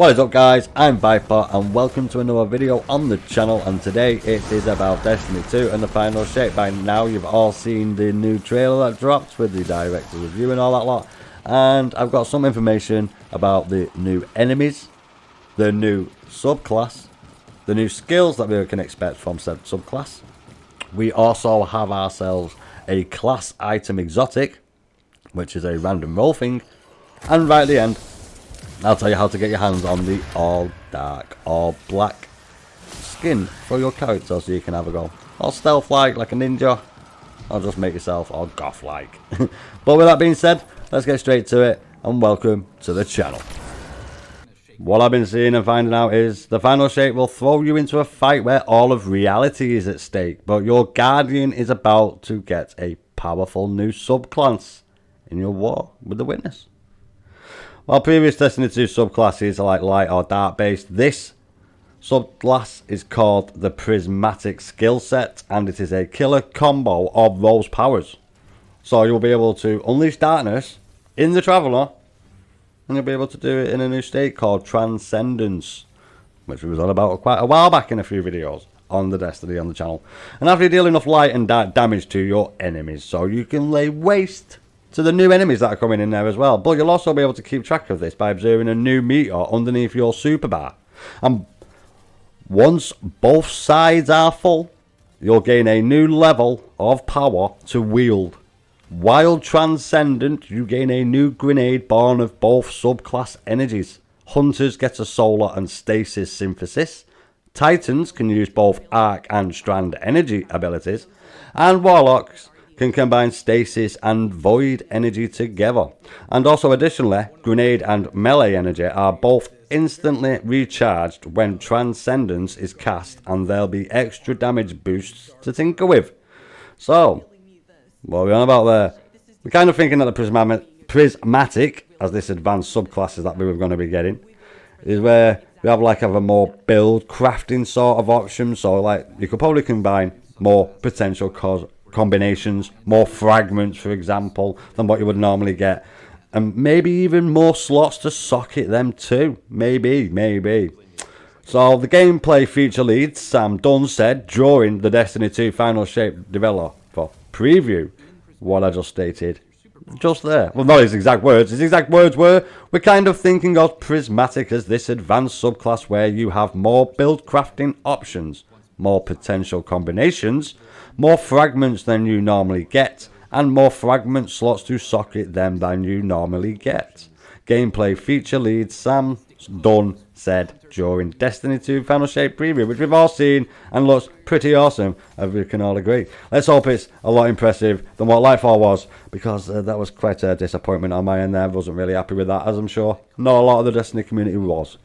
What is up guys, I'm Viper and welcome to another video on the channel, and today it is about Destiny 2 and the final shape. By now you've all seen the new trailer that dropped with the director's review and all that lot, and I've got some information about the new enemies, the new subclass, the new skills that we can expect from said subclass. We also have ourselves a class item exotic, which is a random roll thing, and right at the end I'll tell you how to get your hands on the all dark, all black skin for your character so you can have a go. All stealth like a ninja, or just make yourself all goth like. But with that being said, let's get straight to it and welcome to the channel. What I've been seeing and finding out is the final shape will throw you into a fight where all of reality is at stake, but your guardian is about to get a powerful new subclass in your war with the witness. While previous Destiny 2 subclasses are like light or dark based, this subclass is called the Prismatic skill set, and it is a killer combo of those powers. So you'll be able to unleash darkness in the Traveller, and you'll be able to do it in a new state called Transcendence, which we was on about quite a while back in a few videos on the Destiny on the channel. And after you deal enough light and dark damage to your enemies, so you can lay waste to the new enemies that are coming in there as well. But you'll also be able to keep track of this by observing a new meter underneath your super bar. And once both sides are full, you'll gain a new level of power to wield. While transcendent, you gain a new grenade born of both subclass energies. Hunters get a solar and stasis synthesis. Titans can use both arc and strand energy abilities. And Warlocks can combine stasis and void energy together. And also additionally, grenade and melee energy are both instantly recharged when Transcendence is cast, and there'll be extra damage boosts to tinker with. So, what are we on about there? We're kind of thinking that the Prismatic, as this advanced subclasses that we were going to be getting, is where we have like a more build crafting sort of option. So like you could probably combine more potential combinations, more fragments for example, than what you would normally get, and maybe even more slots to socket them too. Maybe. So the gameplay feature lead Sam Dunn said during the Destiny 2 final shape developer preview what I just stated just there. Well, not his exact words. His exact words were, we're kind of thinking of Prismatic as this advanced subclass where you have more build crafting options, more potential combinations, more fragments than you normally get, and more fragment slots to socket them than you normally get. Gameplay feature lead Sam Dunn said during Destiny 2 final shape preview, which we've all seen and looks pretty awesome, as we can all agree. Let's hope it's a lot impressive than what Lightfall was, because that was quite a disappointment on my end there. I wasn't really happy with that, as I'm sure not a lot of the Destiny community was,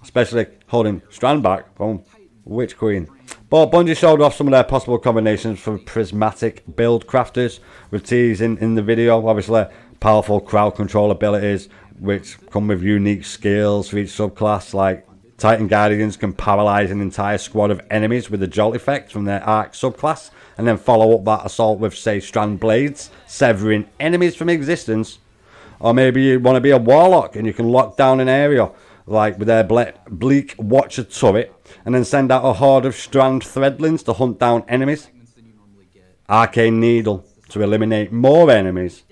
especially holding Strand back from Witch Queen. But Bungie showed off some of their possible combinations for Prismatic build crafters, with teasing in the video, obviously powerful crowd control abilities which come with unique skills for each subclass. Like Titan Guardians can paralyze an entire squad of enemies with the jolt effect from their arc subclass, and then follow up that assault with, say, strand blades, severing enemies from existence. Or maybe you want to be a Warlock and you can lock down an area like with their bleak watcher turret, and then send out a horde of strand threadlings to hunt down enemies. Arcane needle to eliminate more enemies,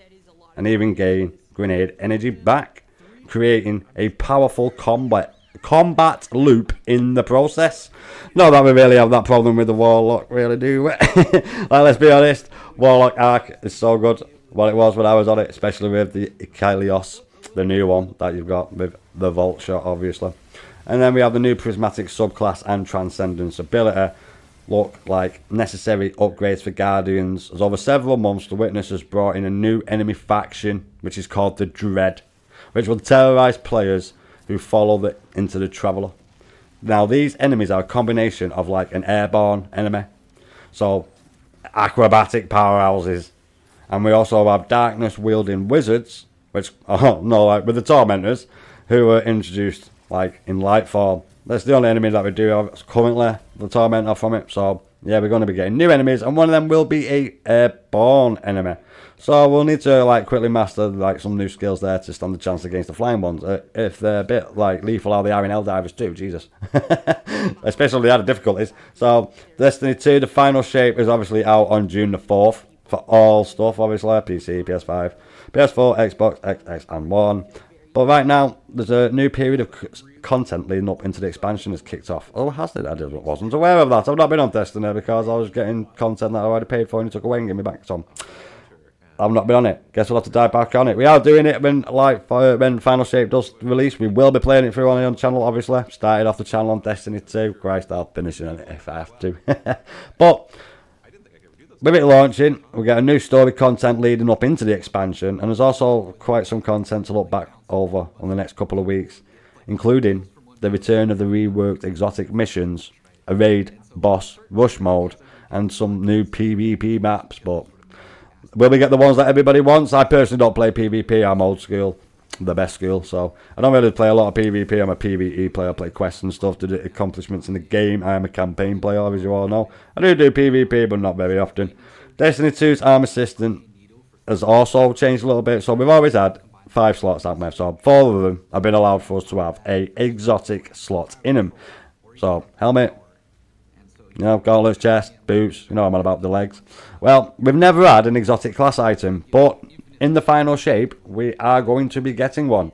and even gain grenade energy back, creating a powerful combat loop in the process. Not that we really have that problem with the Warlock, really, do we? Like, let's be honest, Warlock arc is so good. What it was when I was on it, especially with the Ikelios, the new one that you've got with the Vault Shot, obviously. And then we have the new Prismatic subclass and Transcendence ability. Look like necessary upgrades for Guardians, as over several months the Witness has brought in a new enemy faction, which is called the Dread, which will terrorize players who follow into the Traveller. Now these enemies are a combination of like an airborne enemy, so acrobatic powerhouses, and we also have darkness wielding wizards, which like with the Tormentors, who were introduced like in Lightfall. That's the only enemy that we do have currently, the Tormentor from it. So Yeah, we're going to be getting new enemies, and one of them will be a airborne enemy. So we'll need to like quickly master like some new skills there to stand the chance against the flying ones. If they're a bit like lethal, how they are in Helldivers too, Jesus. Especially the other difficulties. So Destiny 2, the final shape is obviously out on June the 4th for all stuff, obviously PC, PS5, PS4, Xbox, XX, and One. But right now, there's a new period of content leading up into the expansion has kicked off. Oh, has it? I wasn't aware of that. I've not been on Destiny because I was getting content that I already paid for and he took away and gave me back some. I've not been on it. Guess we'll have to dive back on it. We are doing it when when Final Shape does release. We will be playing it through on the own channel, obviously. Started off the channel on Destiny 2. Christ, I'll finish it on it if I have to. But with it launching, we get a new story content leading up into the expansion, and there's also quite some content to look back over on the next couple of weeks, including the return of the reworked exotic missions, a raid, boss, rush mode, and some new PvP maps. But will we get the ones that everybody wants? I personally don't play PvP. I'm old school, the best school, so I don't really play a lot of PvP. I'm a PvE player. I play quests and stuff to do accomplishments in the game. I am a campaign player, as you all know. I do PvP, but not very often. Destiny 2's Arm Assistant has also changed a little bit. So we've always had 5 slots, haven't we? So 4 of them have been allowed for us to have a exotic slot in them. So helmet, you know, gauntlets, chest, boots, you know I'm on about the legs. Well, we've never had an exotic class item, but in the final shape, we are going to be getting one.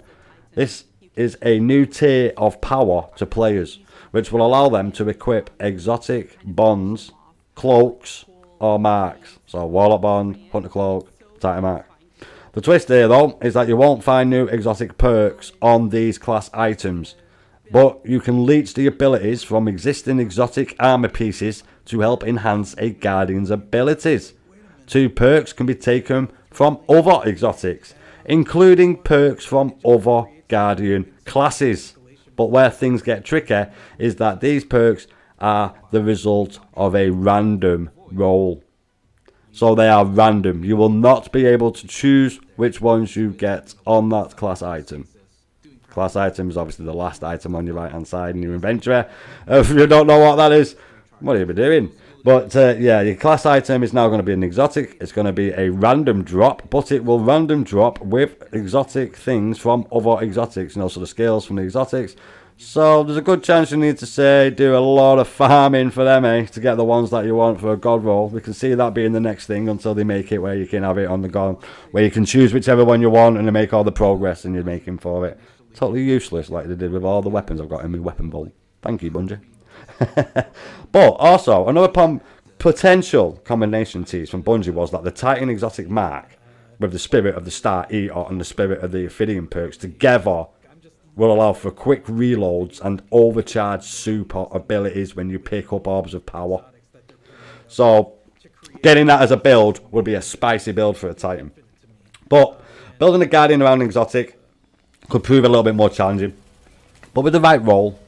This is a new tier of power to players, which will allow them to equip exotic bonds, cloaks, or marks. So Warlock bond, Hunter cloak, Titan mark. The twist here, though, is that you won't find new exotic perks on these class items, but you can leech the abilities from existing exotic armor pieces to help enhance a Guardian's abilities. 2 perks can be taken from other exotics, including perks from other Guardian classes. But where things get tricky is that these perks are the result of a random roll. So they are random. You will not be able to choose which ones you get on that class item. Class item is obviously the last item on your right hand side in your inventory. If you don't know what that is, what are you doing? But yeah, your class item is now going to be an exotic. It's going to be a random drop, but it will random drop with exotic things from other exotics, and also the skills from the exotics. So there's a good chance you need to say do a lot of farming for them, to get the ones that you want for a god roll. We can see that being the next thing until they make it where you can have it on the god, where you can choose whichever one you want and they make all the progress and you're making for it. Totally useless like they did with all the weapons I've got in my weapon vault. Thank you, Bungie. But also, another potential combination tease from Bungie was that the Titan exotic mark with the Spirit of the Star Eater and the Spirit of the Ophidian perks together will allow for quick reloads and overcharged super abilities when you pick up orbs of power. So getting that as a build would be a spicy build for a Titan. But building a Guardian around an exotic could prove a little bit more challenging. But with the right roll,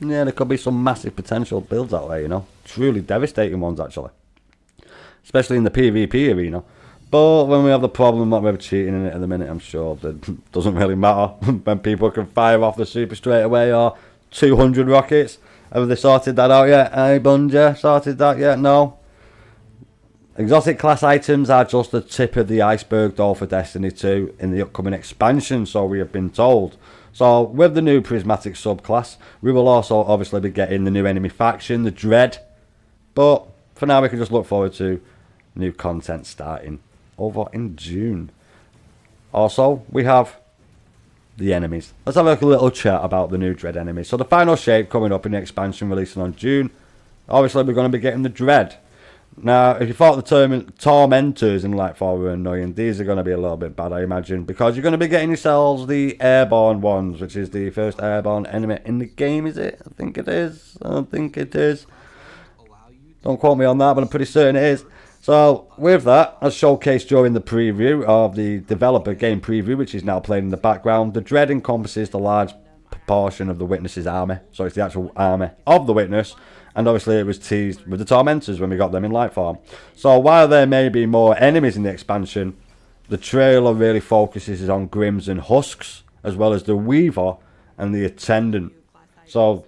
yeah, there could be some massive potential builds out there, you know. Truly devastating ones, actually. Especially in the PvP arena. But when we have the problem that we're cheating in it at the minute, I'm sure that doesn't really matter. When people can fire off the super straight away or 200 rockets. Have they sorted that out yet? Hey, Bungie, sorted that yet? No. Exotic class items are just the tip of the iceberg though for Destiny 2 in the upcoming expansion, so we have been told. So with the new Prismatic subclass, we will also obviously be getting the new enemy faction, the Dread. But for now we can just look forward to new content starting over in June. Also, we have the enemies. Let's have a little chat about the new Dread enemies. So the final shape coming up in the expansion releasing on June. Obviously we're going to be getting the Dread. Now, if you thought the Tormentors in Lightfall were annoying, these are going to be a little bit bad, I imagine, because you're going to be getting yourselves the airborne ones, which is the first airborne enemy in the game, is it? I think it is. I don't think it is. Don't quote me on that, but I'm pretty certain it is. So, with that, as showcased during the preview of the developer game preview, which is now playing in the background, the Dread encompasses the large proportion of the Witness's army. So it's the actual army of the Witness. And obviously it was teased with the Tormentors when we got them in Lightform. So while there may be more enemies in the expansion, the trailer really focuses on Grims and Husks, as well as the Weaver and the Attendant. So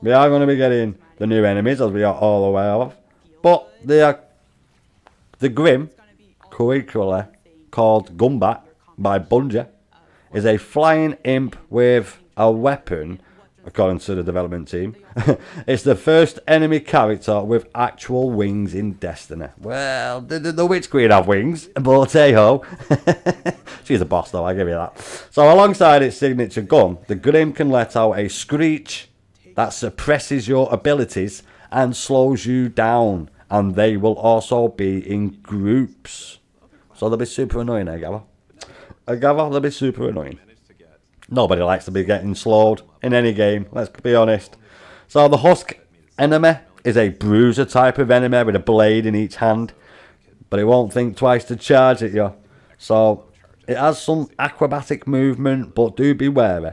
We are going to be getting the new enemies, as we are all aware of. But they are the Grim, curricularly called Gunbat by Bungie, is a flying imp with a weapon, according to the development team. It's the first enemy character with actual wings in Destiny. Well, the Witch Queen have wings, but hey ho. She's a boss though, I give you that. So alongside its signature gun, the Grim can let out a screech that suppresses your abilities and slows you down. And they will also be in groups. So they'll be super annoying, I gather. They'll be super annoying. Nobody likes to be getting slowed in any game, let's be honest. So the Husk enemy is a bruiser type of enemy with a blade in each hand. But it won't think twice to charge at you. So it has some acrobatic movement, but do be wary.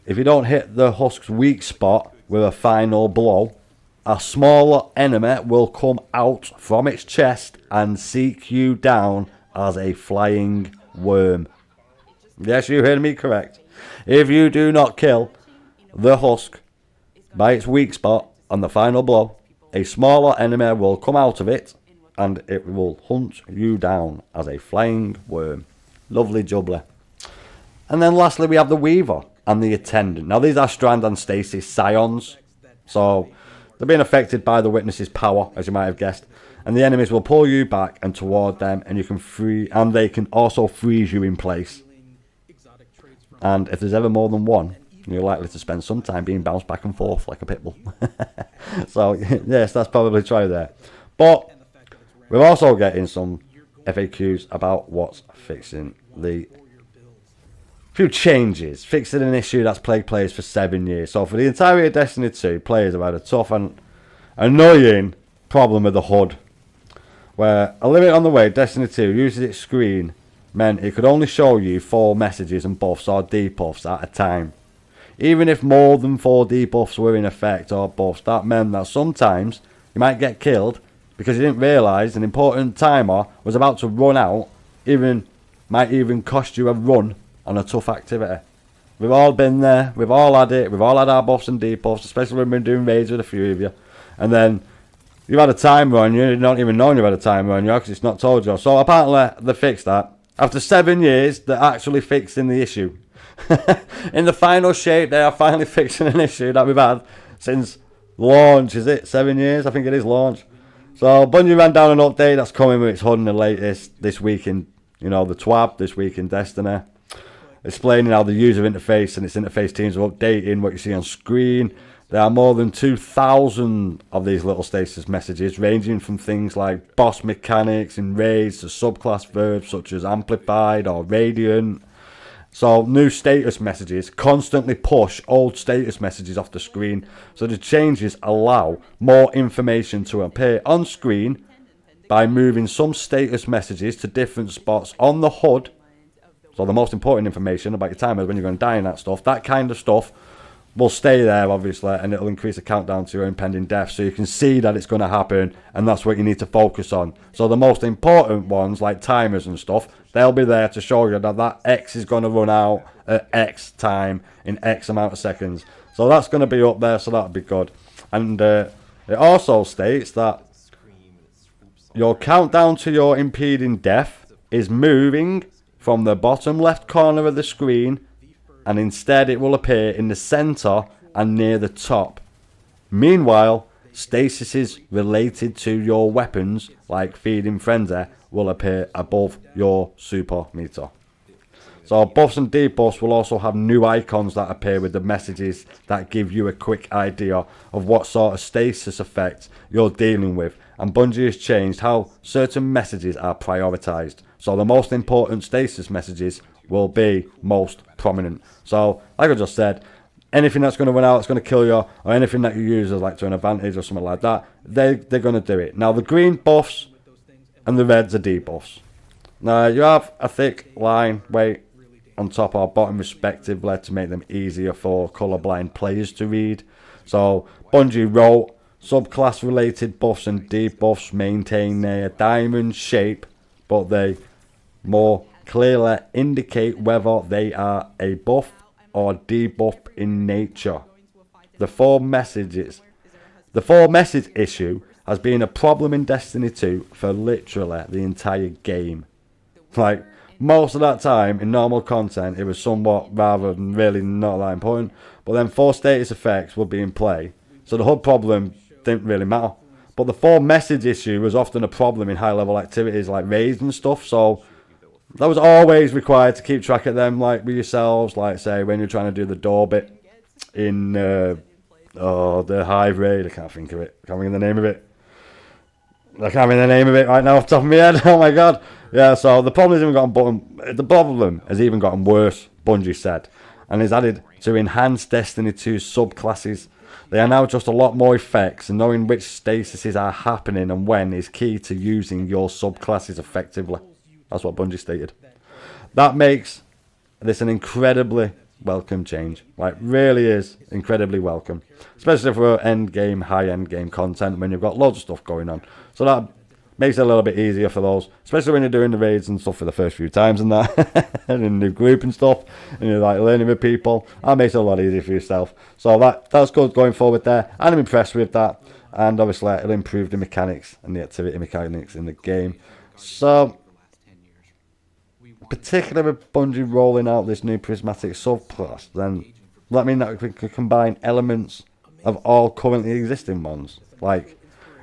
If you don't hit the Husk's weak spot with a final blow, a smaller enemy will come out from its chest and seek you down as a flying worm. Yes, you heard me correct. If you do not kill the Husk by its weak spot on the final blow, a smaller enemy will come out of it and it will hunt you down as a flying worm. Lovely jubbly. And then lastly we have the Weaver and the Attendant. Now these are Strand and Stasis Scions. So they're being affected by the Witness's power, as you might have guessed. And the enemies will pull you back and toward them, and you can and they can also freeze you in place. And if there's ever more than one, you're likely to spend some time being bounced back and forth like a pit bull. So yes, that's probably true there. But we're also getting some FAQs about what's fixing the few changes, fixing an issue that's plagued players for 7 years. So for the entirety of Destiny 2, players have had a tough and annoying problem with the HUD, where a limit on the way Destiny 2 uses its screen meant it could only show you 4 messages and buffs or debuffs at a time. Even if more than 4 debuffs were in effect or buffs, that meant that sometimes you might get killed because you didn't realise an important timer was about to run out, might even cost you a run on a tough activity. We've all been there, we've all had it, we've all had our buffs and debuffs, especially when we've been doing raids with a few of you. And then you've had a timer on you, you don't even know you've had a timer on you because it's not told you. So apparently they fixed that. After 7 years, they're actually fixing the issue. In the final shape, they are finally fixing an issue that we've had since launch. Is it 7 years? I think it is launch. So Bungie ran down an update that's coming with its HUD and the latest this week in, the TWAB, this week in Destiny. Explaining how the user interface and its interface teams are updating what you see on screen. There are more than 2,000 of these little stasis messages, ranging from things like boss mechanics in raids to subclass verbs such as amplified or radiant. So new status messages constantly push old status messages off the screen. So the changes allow more information to appear on screen by moving some status messages to different spots on the HUD. So the most important information about your timers, when you're going to die and that stuff, that kind of stuff will stay there obviously, and it'll increase the countdown to your impending death, so you can see that it's going to happen, and that's what you need to focus on. So the most important ones, like timers and stuff, they'll be there to show you that X is going to run out at X time in X amount of seconds. So that's going to be up there, so that'll be good. And it also states that your countdown to your impending death is moving from the bottom left corner of the screen, and instead it will appear in the center and near the top. Meanwhile, stasises related to your weapons, like Feeding Frenzy, will appear above your super meter. So buffs and debuffs will also have new icons that appear with the messages that give you a quick idea of what sort of stasis effect you're dealing with. And Bungie has changed how certain messages are prioritised. So the most important stasis messages will be most prominent. So, like I just said, anything that's going to run out, it's going to kill you, or anything that you use as like to an advantage or something like that, they're going to do it. Now, the green buffs and the reds are debuffs. Now, you have a thick line weight on top or bottom respectively to make them easier for colourblind players to read. So, Bungie wrote, subclass related buffs and debuffs maintain their diamond shape, but they more clearly indicate whether they are a buff or debuff in nature. The 4 messages. The 4 message issue has been a problem in Destiny 2 for literally the entire game. Like, most of that time in normal content, it was somewhat rather than really not that important. But then 4 status effects would be in play, so the HUD problem didn't really matter. But the 4 message issue was often a problem in high level activities like raids and stuff, so that was always required to keep track of them, like with yourselves, like say when you're trying to do the door bit in the Hive raid. I can't think of it. I can't think of the name of it. I can't remember the name of it right now off the top of my head. Oh my god. Yeah, so the problem has even gotten worse, Bungie said, and is added to enhance Destiny 2 subclasses. They are now just a lot more effects, and knowing which statuses are happening and when is key to using your subclasses effectively. That's what Bungie stated. That makes this an incredibly welcome change. Like, really is incredibly welcome. Especially for end-game, high-end game content when you've got loads of stuff going on. So that makes it a little bit easier for those. Especially when you're doing the raids and stuff for the first few times and that. And in the group and stuff. And you're like learning with people. That makes it a lot easier for yourself. So that's good going forward there. And I'm impressed with that. And obviously it'll improve the mechanics and the activity mechanics in the game. So, particularly with Bungie rolling out this new Prismatic subclass, then that mean that we could combine elements of all currently existing ones. Like,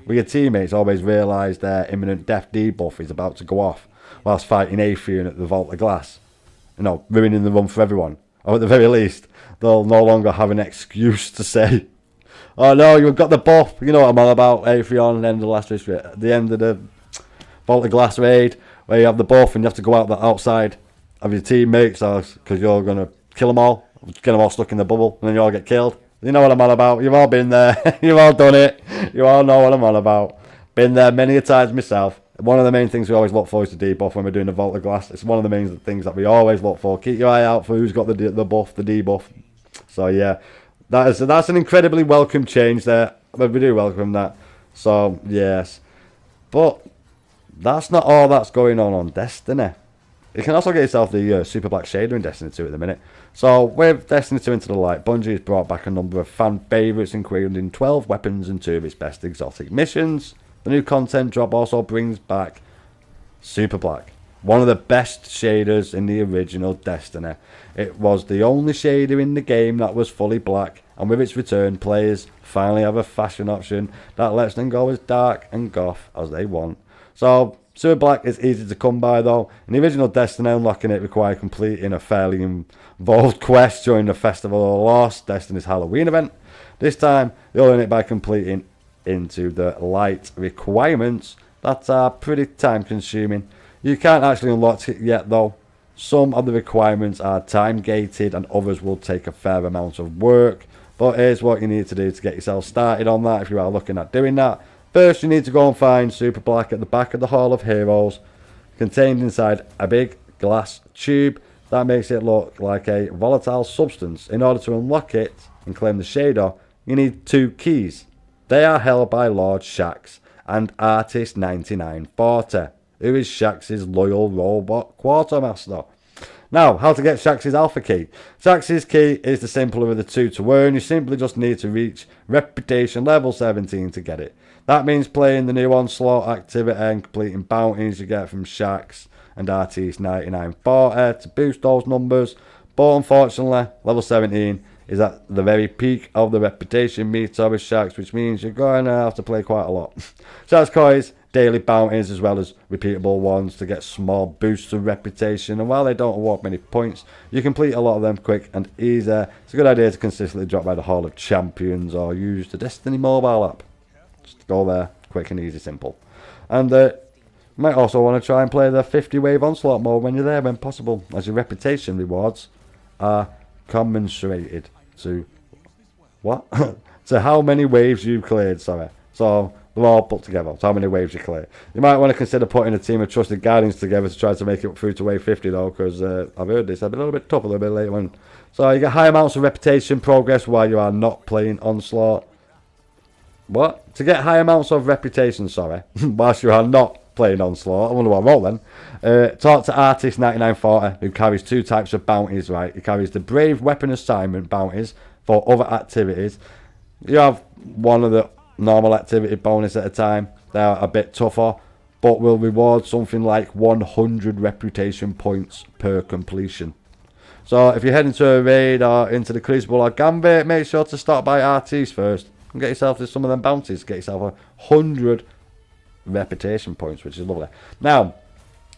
with your teammates always realise their imminent death debuff is about to go off whilst fighting Aetherion at the Vault of Glass. You know, ruining the run for everyone. Or at the very least, they'll no longer have an excuse to say, oh no, you've got the buff. You know what I'm on about, Aetherion, and end of the end of the Vault of Glass raid, where you have the buff and you have to go out the outside of your teammates because you're going to kill them all, get them all stuck in the bubble, and then you all get killed. You know what I'm on about. You've all been there. You've all done it. You all know what I'm on about. Been there many a times myself. One of the main things we always look for is the debuff when we're doing the Vault of Glass. It's one of the main things that we always look for. Keep your eye out for who's got the buff, the debuff. So yeah, that's an incredibly welcome change there. But we do welcome that. So yes, but that's not all that's going on Destiny. You can also get yourself the Superblack Shader in Destiny 2 at the minute. So with Destiny 2 Into the Light, Bungie has brought back a number of fan favourites, including 12 weapons and 2 of its best exotic missions. The new content drop also brings back Superblack, one of the best shaders in the original Destiny. It was the only shader in the game that was fully black, and with its return, players finally have a fashion option that lets them go as dark and goth as they want. So, Superblack is easy to come by though. In the original Destiny, unlocking it required completing a fairly involved quest during the Festival of the Lost, Destiny's Halloween event. This time, you'll earn it by completing into the light requirements that are pretty time consuming. You can't actually unlock it yet though. Some of the requirements are time gated and others will take a fair amount of work. But here's what you need to do to get yourself started on that if you are looking at doing that. First, you need to go and find Superblack at the back of the Hall of Heroes, contained inside a big glass tube that makes it look like a volatile substance. In order to unlock it and claim the shader, you need 2 keys. They are held by Lord Shaxx and Artist 9940, who is Shaxx's loyal robot quartermaster. Now, how to get Shaxx's alpha key. Shaxx's key is the simpler of the 2 to earn. You simply just need to reach reputation level 17 to get it. That means playing the new Onslaught activity and completing bounties you get from Shaxx and Artist 9940 to boost those numbers. But unfortunately, level 17 is at the very peak of the reputation meter with Shaxx, which means you're going to have to play quite a lot. Shaxx coins daily bounties as well as repeatable ones to get small boosts of reputation, and while they don't award many points, you complete a lot of them quick and easy. It's a good idea to consistently drop by the Hall of Champions or use the Destiny mobile app. Just go there, quick and easy, simple. And you might also want to try and play the 50 wave onslaught mode when you're there when possible, as your reputation rewards are commensurated to what? To how many waves you've cleared, sorry. So they're all put together, so how many waves you clear. You might want to consider putting a team of trusted guardians together to try to make it through to wave 50 though, because I've heard this, I've been a little bit tough a little bit later on. So you get high amounts of reputation progress while you are not playing onslaught. What? To get high amounts of reputation, sorry, whilst you are not playing onslaught. I wonder what I wrote then. Talk to Artist 9940, who carries 2 types of bounties, right? He carries the Brave Weapon Assignment bounties for other activities, You have one of the normal activity bonus at a time. They are a bit tougher, but will reward something like 100 reputation points per completion. So if you're heading to a raid or into the Crucible or Gambit, make sure to stop by RTs first and get yourself to some of them bounties. Get yourself 100 reputation points, which is lovely. Now,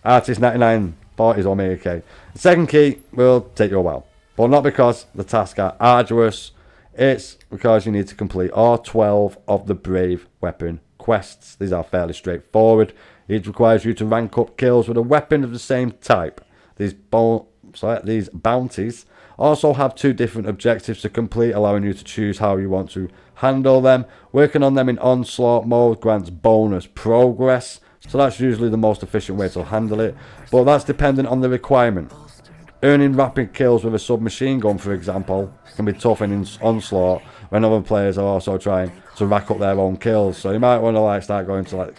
Artist 9940 is Omega K. The second key will take you a while, but not because the tasks are arduous. It's because you need to complete all 12 of the Brave Weapon quests. These are fairly straightforward. Each requires you to rank up kills with a weapon of the same type. These bounties also have 2 different objectives to complete, allowing you to choose how you want to handle them. Working on them in onslaught mode grants bonus progress, so that's usually the most efficient way to handle it, but that's dependent on the requirement. Earning rapid kills with a submachine gun, for example, can be tough in onslaught when other players are also trying to rack up their own kills, so you might want to start going to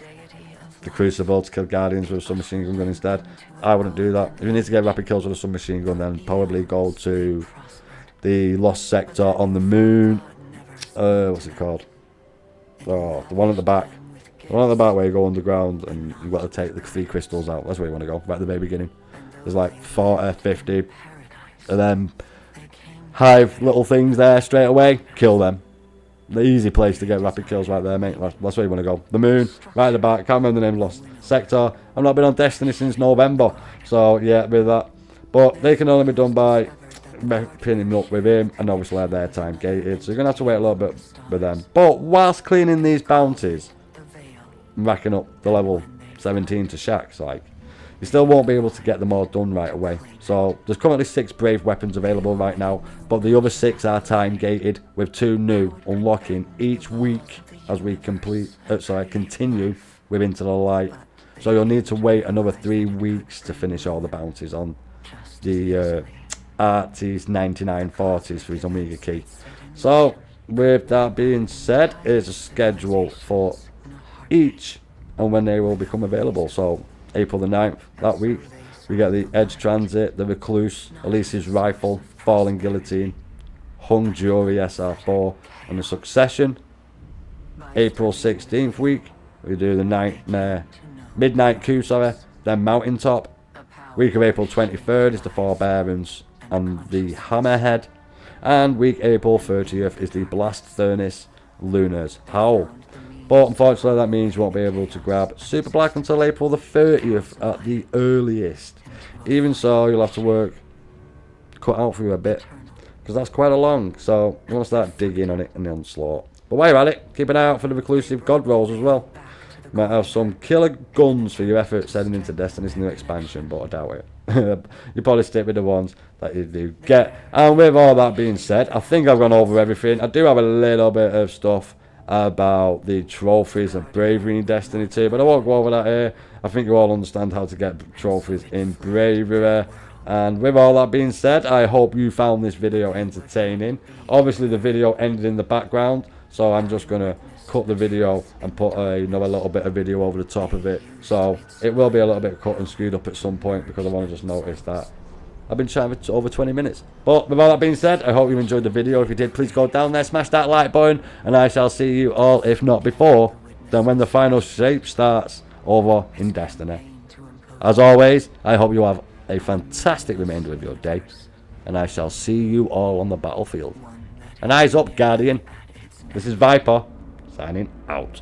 the Crucible to kill Guardians with a submachine gun instead. I wouldn't do that. If you need to get rapid kills with a submachine gun, then probably go to the Lost Sector on the moon. What's it called? Oh, the one at the back. The one at the back where you go underground and you've got to take the 3 crystals out. That's where you want to go, right at the very beginning. There's like 40, 50 of them hive little things there straight away. Kill them. The easy place to get rapid kills right there, mate. That's where you want to go. The moon, right at the back. Can't remember the name. Lost Sector. I've not been on Destiny since November. So, yeah, with that. But they can only be done by pinning up with him. And obviously they're time gated. So you're going to have to wait a little bit with them. But whilst cleaning these bounties, racking up the level 17 to Shacks, you still won't be able to get them all done right away. So there's currently 6 Brave weapons available right now, but the other 6 are time gated, with 2 new unlocking each week as we continue with Into the Light. So you'll need to wait another 3 weeks to finish all the bounties on the Artist 9940s for his Omega key. So with that being said, here's a schedule for each and when they will become available. So April the 9th, that week, we get the Edge Transit, the Recluse, Elise's Rifle, Falling Guillotine, Hung Jury SR4, and the Succession. April 16th week, we do the Midnight Coup, then Mountaintop. Week of April 23rd is the Forbearance and the Hammerhead. And week April 30th is the Blast Furnace, Lunar's Howl. But unfortunately that means you won't be able to grab Superblack until April the 30th at the earliest. Even so, you'll have to cut out for you a bit, because that's quite a long, so you want to start digging on it in the onslaught. But while you're at it, keep an eye out for the reclusive god rolls as well. You might have some killer guns for your efforts heading into Destiny's new expansion, but I doubt it. You probably stick with the ones that you do get. And with all that being said, I think I've gone over everything. I do have a little bit of stuff about the trophies of bravery in Destiny 2, but I won't go over that here. I think you all understand how to get trophies in bravery. And with all that being said, I hope you found this video entertaining. Obviously the video ended in the background, so I'm just going to cut the video and put another little bit of video over the top of it. So it will be a little bit cut and screwed up at some point, because I want to just notice that I've been chatting for over 20 minutes. But with all that being said, I hope you enjoyed the video. If you did, please go down there, smash that like button, and I shall see you all, if not before, then when the final shape starts over in Destiny. As always, I hope you have a fantastic remainder of your day, and I shall see you all on the battlefield. And eyes up, Guardian. This is Viper, signing out.